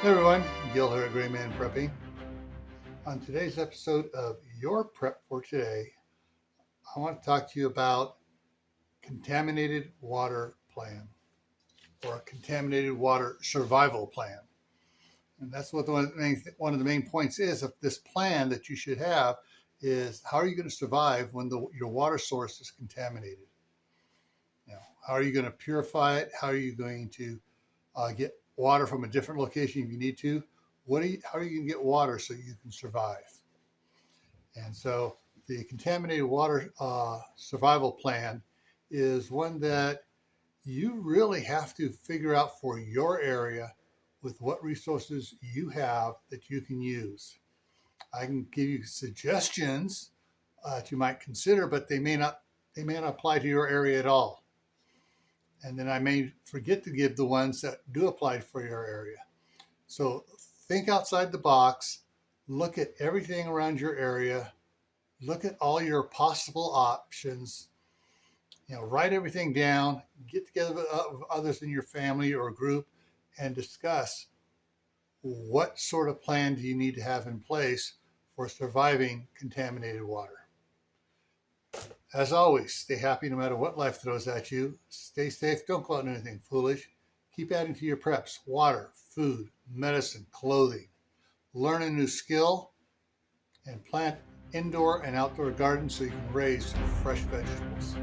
Hey everyone, Gil here at graymanprepping. On today's episode of Your Prep for Today, I want to talk to you about contaminated water plan or a contaminated water survival plan. And that's what one of the main points is of this plan that you should have is how are you going to survive when your water source is contaminated? How are you going to purify it? How are you going to get water from a different location if you need to? How are you going to get water so you can survive? And so the contaminated water survival plan is one that you really have to figure out for your area with what resources you have that you can use. I can give you suggestions that you might consider, but they may not apply to your area at all. And then I may forget to give the ones that do apply for your area. So think outside the box, look at everything around your area, look at all your possible options, write everything down, get together with others in your family or group and discuss what sort of plan do you need to have in place for surviving contaminated water. As always, stay happy no matter what life throws at you. Stay safe. Don't go out and do anything foolish. Keep adding to your preps: water, food, medicine, clothing. Learn a new skill and plant indoor and outdoor gardens so you can raise fresh vegetables.